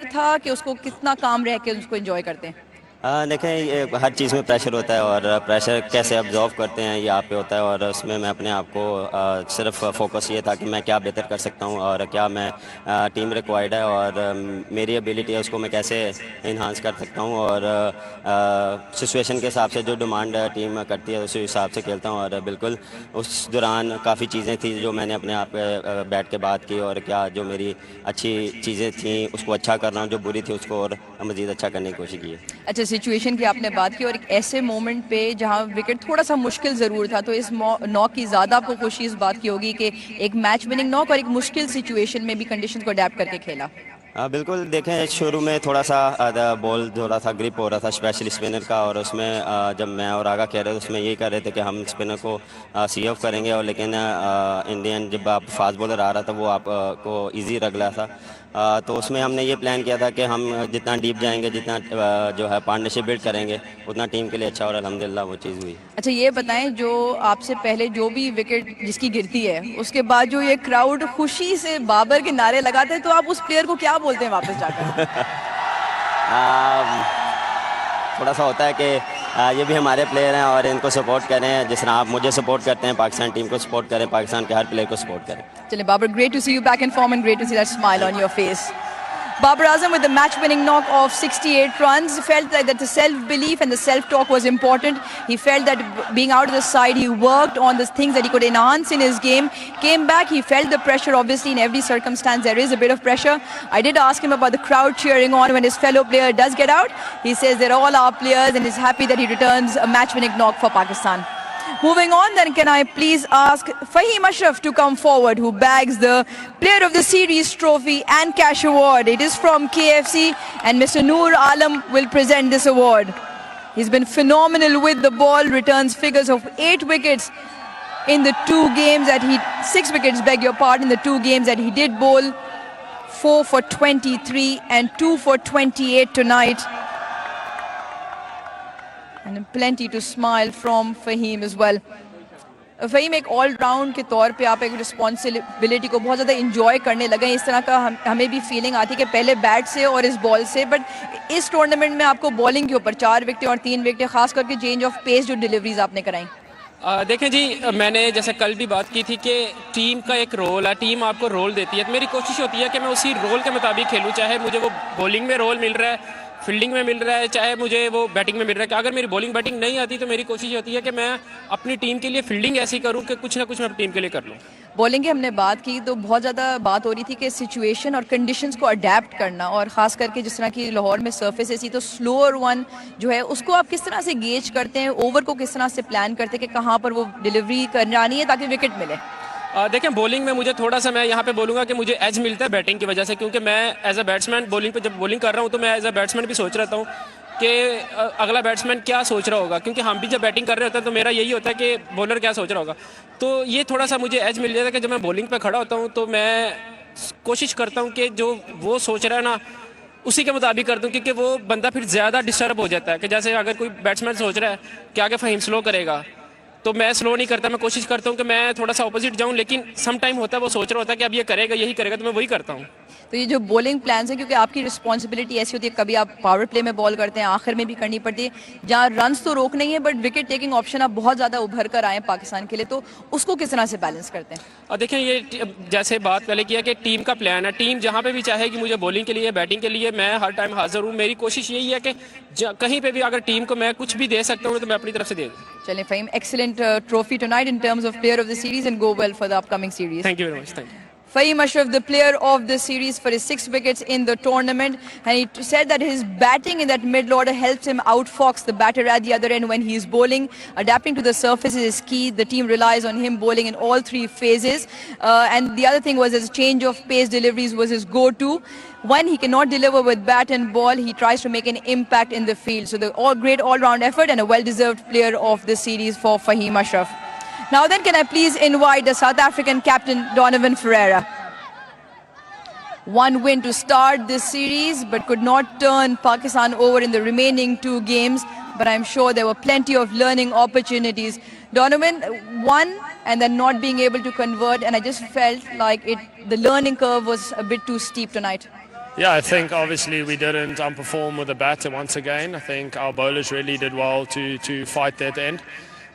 था कि उसको कितना काम रह के उसको एंजॉय करते हैं? देखें, ये हर चीज़ में प्रेशर होता है और प्रेशर कैसे ऑब्जॉर्व करते हैं ये आप पे होता है। और उसमें मैं अपने आप को सिर्फ फोकस ये था कि मैं क्या बेहतर कर सकता हूँ और क्या मैं टीम रिक्वायर्ड है और मेरी एबिलिटी है उसको मैं कैसे इन्हांस कर सकता हूँ। और सिचुएशन के हिसाब से जो डिमांड टीम करती है उसी हिसाब से खेलता हूँ। और बिल्कुल उस दौरान काफ़ी चीज़ें थी जो मैंने अपने आप बैठ के बात की और क्या जो मेरी अच्छी चीज़ें थी उसको अच्छा कर रहा हूँ, जो बुरी थी उसको और मज़ीद अच्छा करने की कोशिश की है। अच्छा, सिचुएशन की आपने बात की और एक ऐसे मोमेंट पे जहां विकेट थोड़ा सा मुश्किल ज़रूर था, तो इस नॉक की ज़्यादा आपको खुशी इस बात की होगी कि एक मैच विनिंग नॉक और एक मुश्किल सिचुएशन में भी कंडीशन को अडेप्ट करके खेला। बिल्कुल, देखें शुरू में थोड़ा सा बॉल थोड़ा सा ग्रिप हो रहा था स्पेशली स्पिनर का। और उसमें जब मैं और आगा कह रहे थे उसमें यही कर रहे थे कि हम स्पिनर को सी ऑफ करेंगे। और लेकिन इंडियन जब आप फास्ट बॉलर आ रहा था वो आप को ईजी लग रहा था। तो उसमें हमने ये प्लान किया था कि हम जितना डीप जाएंगे, जितना जो है पार्टनरशिप बिल्ड करेंगे उतना टीम के लिए अच्छा। और अल्हम्दुलिल्लाह वो चीज़ हुई। अच्छा, ये बताएं, जो आपसे पहले जो भी विकेट जिसकी गिरती है उसके बाद जो ये क्राउड खुशी से बाबर के नारे लगाते हैं, तो आप उस प्लेयर को क्या बोलते हैं वापस जाकर? थोड़ा सा होता है कि ये भी हमारे प्लेयर हैं और इनको सपोर्ट करें, जिस तरह आप मुझे सपोर्ट करते हैं पाकिस्तान टीम को सपोर्ट करें, पाकिस्तान के हर प्लेयर को सपोर्ट करें। चलिए Babar, great to see you back in form and great to see that smile on your face. Babar Azam with the match-winning knock of 68 runs felt that the self-belief and the self-talk was important. He felt that being out of the side, he worked on the things that he could enhance in his game. Came back, he felt the pressure. Obviously, in every circumstance, there is a bit of pressure. I did ask him about the crowd cheering on when his fellow player does get out. He says they're all our players and is happy that he returns a match-winning knock for Pakistan. Moving on, then, can I please ask Fahim Ashraf to come forward, who bags the Player of the Series trophy and cash award. It is from KFC, and Mr. Noor Alam will present this award. He's been phenomenal with the ball, returns figures of 8 wickets in the 2 games that he, 6 wickets, beg your pardon, in the 2 games that he did bowl. 4 for 23 and 2 for 28 tonight. And plenty to smile from Fahim as well. Faheem, एक all round के तौर पे आप एक responsibility को बहुत ज़्यादा enjoy करने लगे। इस तरह का हमें भी फीलिंग आती है कि पहले बैट से और इस बॉल से, बट इस टूर्नामेंट में आपको बॉलिंग के ऊपर 4 विकेटें और 3 विकेटें, खास करके चेंज ऑफ पेस जो डिलीवरीज आपने कराई। देखें जी, मैंने जैसे कल भी बात की थी कि टीम का एक रोल है, टीम आपको रोल देती है। तो मेरी कोशिश होती है कि मैं उसी रोल के मुताबिक खेलूँ, चाहे मुझे वो बॉलिंग में रोल मिल रहा है, फील्डिंग में मिल रहा है, चाहे मुझे वो बैटिंग में मिल रहा है। कि अगर मेरी बॉलिंग बैटिंग नहीं आती तो मेरी कोशिश होती है कि मैं अपनी टीम के लिए फील्डिंग ऐसी करूं कि कुछ ना कुछ मैं टीम के लिए कर लूं। बॉलिंग की हमने बात की तो बहुत ज़्यादा बात हो रही थी कि सिचुएशन और कंडीशंस को अडेप्ट करना, और ख़ास करके जिस तरह की लाहौर में सर्फेस ऐसी, तो स्लोअर वन जो है उसको आप किस तरह से गेज करते हैं, ओवर को किस तरह से प्लान करते हैं कि कहाँ पर वो डिलीवरी करनी है ताकि विकेट मिले? देखें, बॉलिंग में मुझे थोड़ा सा, मैं यहाँ पे बोलूँगा कि मुझे एज मिलता है बैटिंग की वजह से, क्योंकि मैं एज अ बैट्समैन बॉलिंग पे जब बॉलिंग कर रहा हूँ तो मैं एज अ बैट्समैन भी सोच रहता हूँ कि अगला बैट्समैन क्या सोच रहा होगा, क्योंकि हम भी जब बैटिंग कर रहे होते हैं तो मेरा यही होता है कि बॉलर क्या सोच रहा होगा। तो ये थोड़ा सा मुझे एज मिल जाता है कि जब मैं बॉलिंग पे खड़ा होता हूँ तो मैं कोशिश करता हूँ कि जो वो सोच रहा है ना उसी के मुताबिक कर दूँ, क्योंकि वो बंदा फिर ज़्यादा डिस्टर्ब हो जाता है। कि जैसे अगर कोई बैट्समैन सोच रहा है कि आगे फ़हीम स्लो करेगा तो मैं स्लो नहीं करता, मैं कोशिश करता हूँ कि मैं थोड़ा सा ऑपोजिट जाऊँ। लेकिन सम टाइम होता है वो सोच रहा होता है कि अब ये करेगा, यही करेगा, तो मैं वही करता हूँ। तो ये जो बॉलिंग प्लान्स है, क्योंकि आपकी रिस्पॉन्सिबिलिटी ऐसी होती है, कभी आप पावर प्ले में बॉल करते हैं, आखिर में भी करनी पड़ती है, जहाँ रन्स तो रोक नहीं है बट विकेट टेकिंग ऑप्शन आप बहुत ज़्यादा उभर कर आए पाकिस्तान के लिए, तो उसको किस तरह से बैलेंस करते हैं? और देखें, ये जैसे बात पहले किया कि टीम का प्लान है, टीम जहाँ पे भी चाहेगी मुझे बॉलिंग के लिए, बैटिंग के लिए, मैं हर टाइम हाजिर हूँ। मेरी कोशिश यही है कि कहीं पे भी अगर टीम को मैं कुछ भी दे सकता हूँ तो मैं अपनी तरफ से दे दूँ। चलें Fahim, excellent trophy tonight in terms of player of the series and go well for the upcoming series. Thank you very much. Thank you. Fahim Ashraf, the player of the series for his 6 wickets in the tournament, and he said that his batting in that middle order helps him outfox the batter at the other end when he is bowling. Adapting to the surface is key. The team relies on him bowling in all 3 phases. And the other thing was his change of pace deliveries was his go-to. When he cannot deliver with bat and ball, he tries to make an impact in the field. So the great all-round effort and a well-deserved player of the series for Fahim Ashraf. Now then, can I please invite the South African captain, Donovan Ferreira. One win to start this series, but could not turn Pakistan over in the remaining 2 games. But I'm sure there were plenty of learning opportunities. Donovan won and then not being able to convert, and I just felt like the learning curve was a bit too steep tonight. Yeah, I think obviously we didn't perform with the batter once again. I think our bowlers really did well to fight there at the end.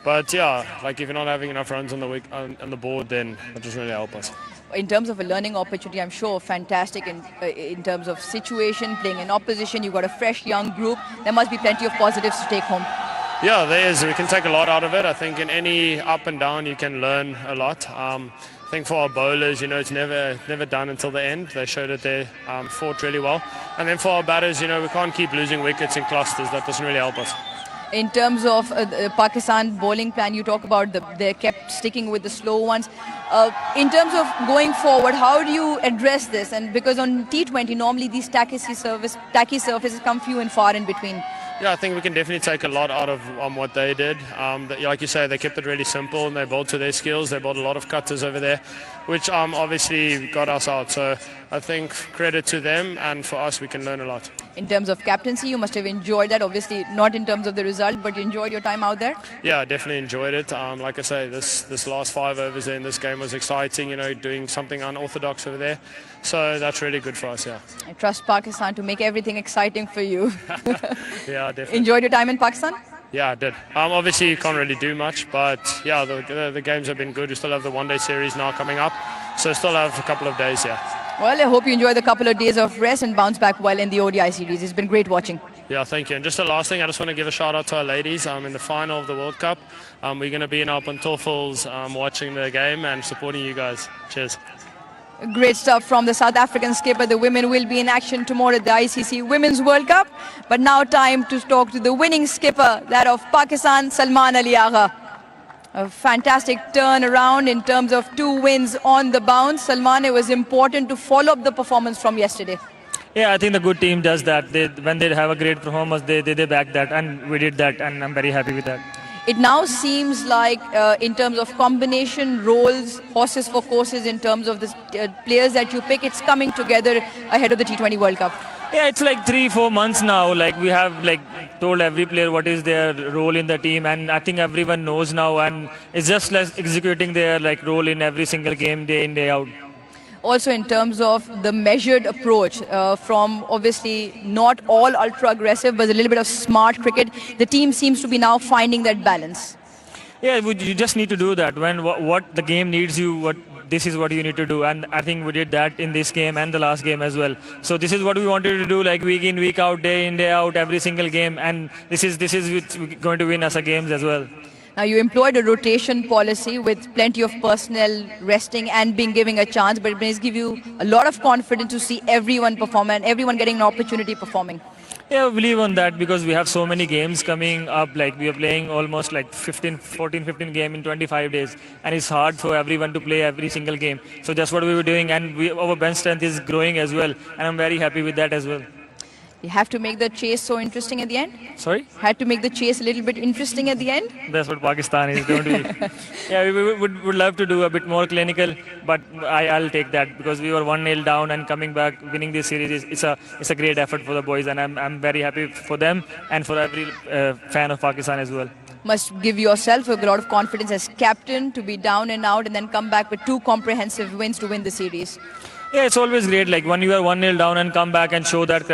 But yeah, like if you're not having enough runs on the board, then that doesn't really help us. In terms of a learning opportunity, I'm sure fantastic in terms of situation, playing in opposition. You've got a fresh young group. There must be plenty of positives to take home. Yeah, there is. We can take a lot out of it. I think in any up and down, you can learn a lot. I think for our bowlers, it's never done until the end. They showed that they fought really well. And then for our batters, we can't keep losing wickets in clusters. That doesn't really help us. In terms of the Pakistan bowling plan, you talk about they kept sticking with the slow ones. In terms of going forward, how do you address this? And because on T20, normally these tacky surfaces come few and far in between. Yeah, I think we can definitely take a lot out of what they did. Like you say, they kept it really simple and they bowled to their skills. They bowled a lot of cutters over there, which obviously got us out. So I think credit to them, and for us, we can learn a lot. In terms of captaincy, you must have enjoyed that. Obviously, not in terms of the result, but you enjoyed your time out there. Yeah, I definitely enjoyed it. Like I say, this last 5 overs in this game was exciting. Doing something unorthodox over there. So that's really good for us. Yeah. I trust Pakistan to make everything exciting for you. Yeah, definitely. Enjoyed your time in Pakistan? Yeah, I did. Obviously, you can't really do much, but yeah, the games have been good. We still have the one-day series now coming up, so still have a couple of days. Yeah. Well, I hope you enjoy the couple of days of rest and bounce back well in the ODI series. It's been great watching. Yeah, thank you. And just the last thing, I just want to give a shout out to our ladies in the final of the World Cup. We're going to be in our pantoffels watching the game and supporting you guys. Cheers. Great stuff from the South African skipper. The women will be in action tomorrow at the ICC Women's World Cup. But now time to talk to the winning skipper, that of Pakistan, Salman Ali Agha. A fantastic turnaround in terms of 2 wins on the bounce. Salman, it was important to follow up the performance from yesterday. Yeah, I think the good team does that. When they have a great performance, they back that, and we did that, and I'm very happy with that. It now seems like in terms of combination roles, horses for courses, in terms of the players that you pick, it's coming together ahead of the T20 World Cup. Yeah, it's like 3-4 months now. Like we have told every player what is their role in the team, and I think everyone knows now, and it's just executing their role in every single game, day in, day out. Also in terms of the measured approach from obviously not all ultra aggressive, but a little bit of smart cricket, the team seems to be now finding that balance. Yeah, you just need to do that. When what the game needs you, this is what you need to do, and I think we did that in this game and the last game as well. So this is what we wanted to do, like week in, week out, day in, day out, every single game, and this is going to win us a games as well. Now you employed a rotation policy with plenty of personnel resting and being given a chance, but it may give you a lot of confidence to see everyone perform and everyone getting an opportunity performing. Yeah, we believe on that because we have so many games coming up. Like we are playing almost 15 game in 25 days, and it's hard for everyone to play every single game. So that's what we were doing, and our bench strength is growing as well, and I'm very happy with that as well. You have to make the chase so interesting at the end? Sorry? Had to make the chase a little bit interesting at the end? That's what Pakistan is going to be. Yeah, we would love to do a bit more clinical, but I'll take that because we were 1-0 down and coming back, winning this series. It's a great effort for the boys, and I'm very happy for them and for every fan of Pakistan as well. Must give yourself a lot of confidence as captain to be down and out and then come back with 2 comprehensive wins to win the series. Yeah, it's always great. Like when you are 1-0 down and come back and show that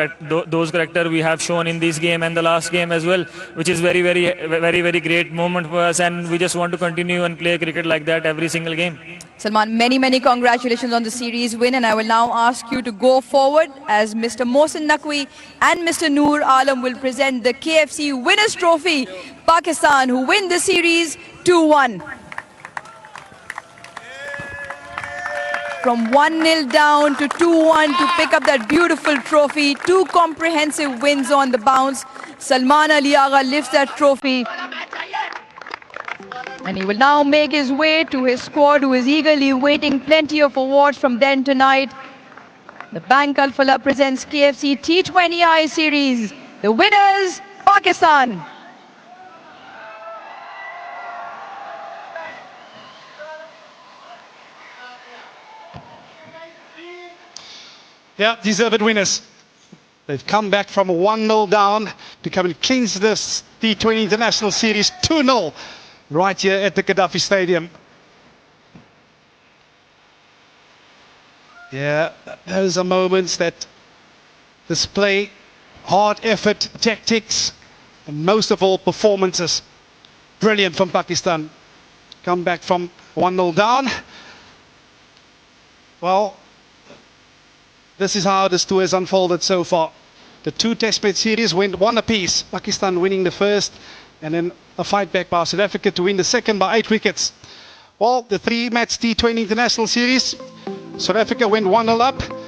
those character we have shown in this game and the last game as well, which is very, very great moment for us. And we just want to continue and play cricket like that every single game. Salman, many congratulations on the series win, and I will now ask you to go forward as Mr. Mohsin Naqvi and Mr. Noor Alam will present the KFC Winners' Trophy. Pakistan who win the series 2-1. From 1-0 down to 2-1 to pick up that beautiful trophy. 2 comprehensive wins on the bounce. Salman Ali Agha lifts that trophy. And he will now make his way to his squad who is eagerly waiting plenty of awards from then tonight. The Bank Al Falah presents KFC T20I series. The winners, Pakistan. Yeah, deserved winners. They've come back from 1-0 down to come and clinch this T20 International Series 2-0 right here at the Gaddafi Stadium. Yeah, those are moments that display hard effort, tactics, and most of all performances. Brilliant from Pakistan. Come back from 1-0 down. Well, this is how this tour has unfolded so far. The two test match series went one apiece. Pakistan winning the first, and then a fight back by South Africa to win the second by 8 wickets. Well, the 3-match T20 International Series, South Africa went 1-0 up.